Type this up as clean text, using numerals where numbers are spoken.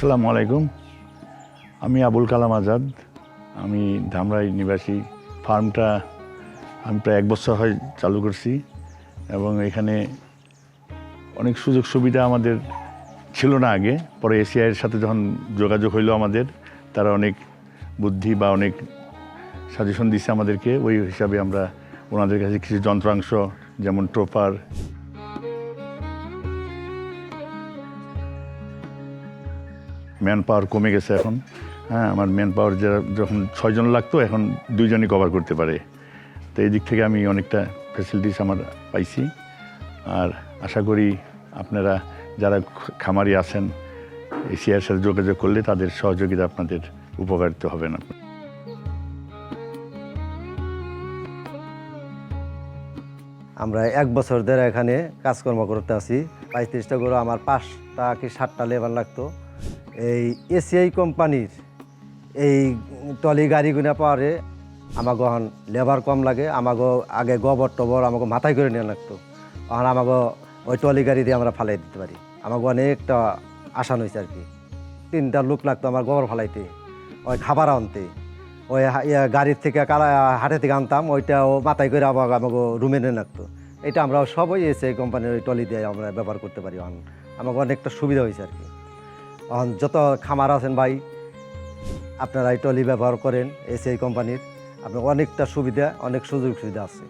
আসসালামু আলাইকুম। আমি আবুল কালাম আজাদ। আমি ধামরাই নিবাসী। ফার্মটা আমি প্রায় 1 বছর হয় চালু করছি এবং এখানে অনেক সুযোগ সুবিধা আমাদের ছিল না আগে। পরে এসিআইয়ের সাথে যখন যোগাযোগ হইলো আমাদের, তারা অনেক বুদ্ধি বা অনেক সাজেশন দিচ্ছে আমাদেরকে। ওই হিসাবে আমরা ওনাদের কাছে কিছু যন্ত্রাংশ যেমন ট্রপার, ম্যান পাওয়ার কমে গেছে এখন। আমার ম্যান পাওয়ার যখন 6 জন লাগতো এখন 2 জনই কভার করতে পারে। তো এই দিক থেকে আমি অনেকটা ফ্যাসিলিটিস আমার পাইছি। আর আশা করি আপনারা যারা খামারি আছেন এসিআইয়ের সাথে যোগাযোগ করলে তাদের সহযোগিতা আপনাদের উপকারিত হবেন। আমরা 1 বছর ধরে এখানে কাজকর্ম করতে আছি। 35টা গরু, আমার 5টা কি 7টা লেবার লাগতো। এই এসিআই কোম্পানির এই টলি গাড়িগুলো পাওয়ারে আমাকে এখন লেবার কম লাগে। আমাকে আগে গোবর টবর আমাকে মাথায় করে নেওয়া লাগতো, এখন আমাকে ওই টলি গাড়ি দিয়ে আমরা ফালাই দিতে পারি। আমাকে অনেকটা আসান হয়েছে আর কি। 3টা লোক লাগতো আমার গোবর ফালাইতে, ওই খাবার আনতে, ওই গাড়ির থেকে হাটে থেকে আনতাম, ওইটাও মাথায় করে আবার আমাকে রুমে নিয়ে লাগতো। এটা আমরা সবই এসিআই কোম্পানির ওই টলি দিয়ে আমরা ব্যবহার করতে পারি। আমাকে অনেকটা সুবিধা হয়েছে আর কি। এখন যত খামার আছেন ভাই, আপনারা এই টলি ব্যবহার করেন এসিআই কোম্পানির, আপনার অনেকটা সুবিধা, অনেক সুযোগ সুবিধা আছে।